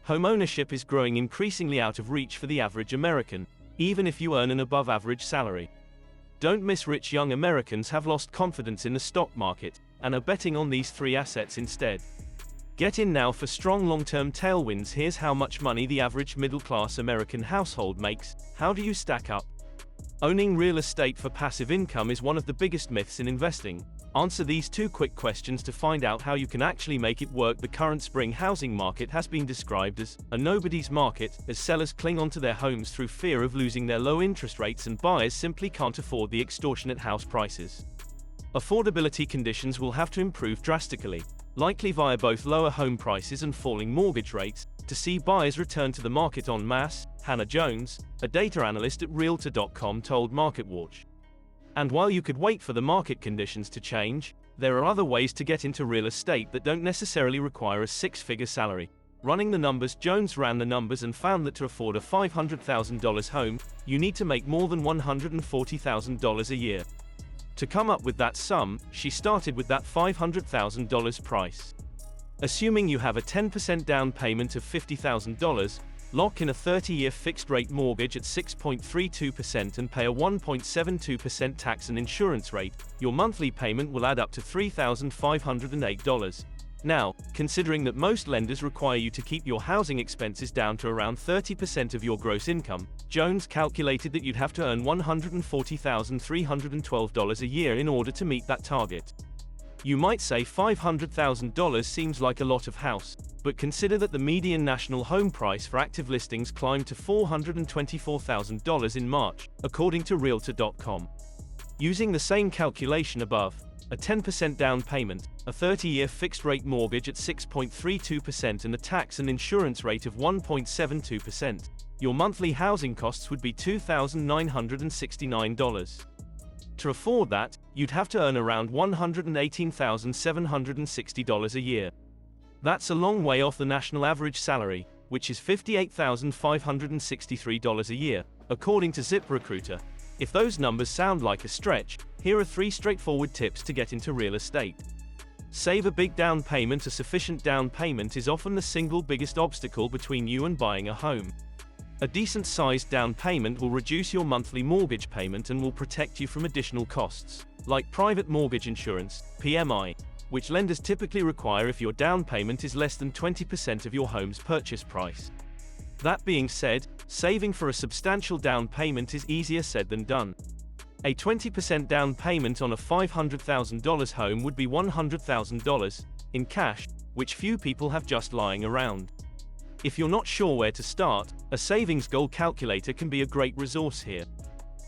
Homeownership is growing increasingly out of reach for the average American, even if you earn an above-average salary. Don't miss rich young Americans have lost confidence in the stock market, and are betting on these three assets instead. Get in now for strong long-term tailwinds. Here's how much money the average middle-class American household makes. How do you stack up? Owning real estate for passive income is one of the biggest myths in investing. Answer these two quick questions to find out how you can actually make it work. The current spring housing market has been described as a nobody's market, as sellers cling onto their homes through fear of losing their low interest rates and buyers simply can't afford the extortionate house prices. Affordability conditions will have to improve drastically, likely via both lower home prices and falling mortgage rates, to see buyers return to the market en masse, Hannah Jones, a data analyst at Realtor.com told MarketWatch. And while you could wait for the market conditions to change, there are other ways to get into real estate that don't necessarily require a six-figure salary. Running the numbers, Jones ran the numbers and found that to afford a $500,000 home, you need to make more than $140,000 a year. To come up with that sum, she started with that $500,000 price. Assuming you have a 10% down payment of $50,000, lock in a 30-year fixed-rate mortgage at 6.32% and pay a 1.72% tax and insurance rate, your monthly payment will add up to $3,508. Now, considering that most lenders require you to keep your housing expenses down to around 30% of your gross income, Jones calculated that you'd have to earn $140,312 a year in order to meet that target. You might say $500,000 seems like a lot of house, but consider that the median national home price for active listings climbed to $424,000 in March, according to Realtor.com. Using the same calculation above, a 10% down payment, a 30-year fixed-rate mortgage at 6.32% and a tax and insurance rate of 1.72%, your monthly housing costs would be $2,969. To afford that, you'd have to earn around $118,760 a year. That's a long way off the national average salary, which is $58,563 a year, according to ZipRecruiter. If those numbers sound like a stretch, here are 3 straightforward tips to get into real estate. Save a big down payment. A sufficient down payment is often the single biggest obstacle between you and buying a home. A decent-sized down payment will reduce your monthly mortgage payment and will protect you from additional costs, like private mortgage insurance, PMI, which lenders typically require if your down payment is less than 20% of your home's purchase price. That being said, saving for a substantial down payment is easier said than done. A 20% down payment on a $500,000 home would be $100,000 in cash, which few people have just lying around. If you're not sure where to start, a savings goal calculator can be a great resource here.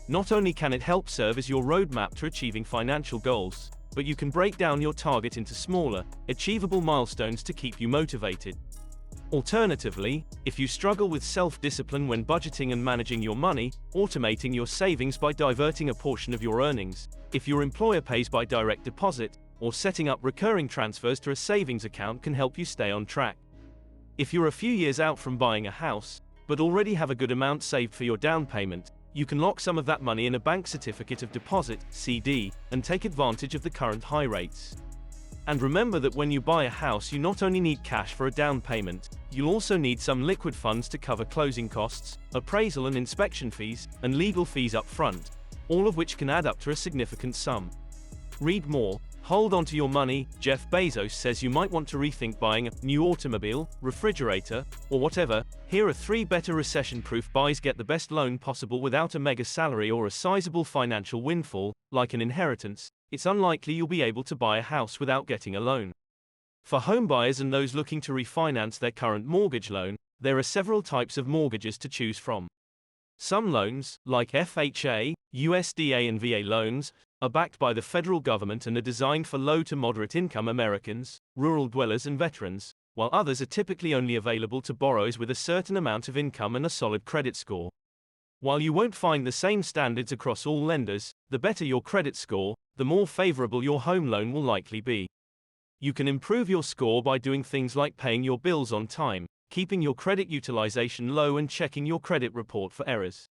Not only can it help serve as your roadmap to achieving financial goals, but you can break down your target into smaller, achievable milestones to keep you motivated. Alternatively, if you struggle with self-discipline when budgeting and managing your money, automating your savings by diverting a portion of your earnings, if your employer pays by direct deposit, or setting up recurring transfers to a savings account can help you stay on track. If you're a few years out from buying a house, but already have a good amount saved for your down payment, you can lock some of that money in a bank certificate of deposit, CD, and take advantage of the current high rates. And remember that when you buy a house, you not only need cash for a down payment, you'll also need some liquid funds to cover closing costs, appraisal and inspection fees, and legal fees up front, all of which can add up to a significant sum. Read more. Hold on to your money. Jeff Bezos says you might want to rethink buying a new automobile, refrigerator, or whatever. Here are 3 better recession-proof buys. Get the best loan possible without a mega salary or a sizable financial windfall, like an inheritance. It's unlikely you'll be able to buy a house without getting a loan. For homebuyers and those looking to refinance their current mortgage loan, there are several types of mortgages to choose from. Some loans, like FHA, USDA and VA loans, are backed by the federal government and are designed for low to moderate income Americans, rural dwellers and veterans, while others are typically only available to borrowers with a certain amount of income and a solid credit score. While you won't find the same standards across all lenders, the better your credit score, the more favorable your home loan will likely be. You can improve your score by doing things like paying your bills on time, keeping your credit utilization low and checking your credit report for errors.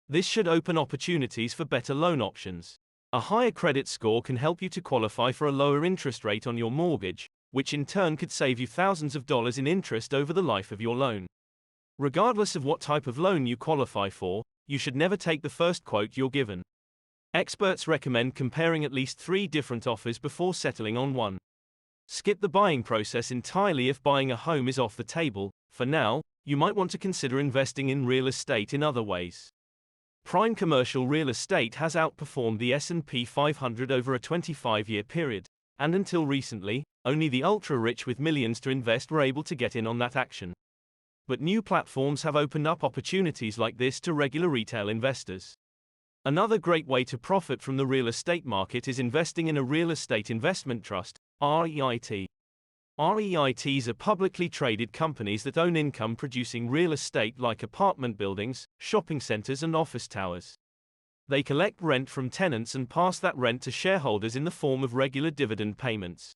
This should open opportunities for better loan options. A higher credit score can help you to qualify for a lower interest rate on your mortgage, which in turn could save you thousands of dollars in interest over the life of your loan. Regardless of what type of loan you qualify for, you should never take the first quote you're given. Experts recommend comparing at least 3 different offers before settling on one. Skip the buying process entirely if buying a home is off the table. For now, you might want to consider investing in real estate in other ways. Prime commercial real estate has outperformed the S&P 500 over a 25-year period, and until recently, only the ultra-rich with millions to invest were able to get in on that action. But new platforms have opened up opportunities like this to regular retail investors. Another great way to profit from the real estate market is investing in a real estate investment trust, REIT. REITs are publicly traded companies that own income-producing real estate like apartment buildings, shopping centers, and office towers. They collect rent from tenants and pass that rent to shareholders in the form of regular dividend payments.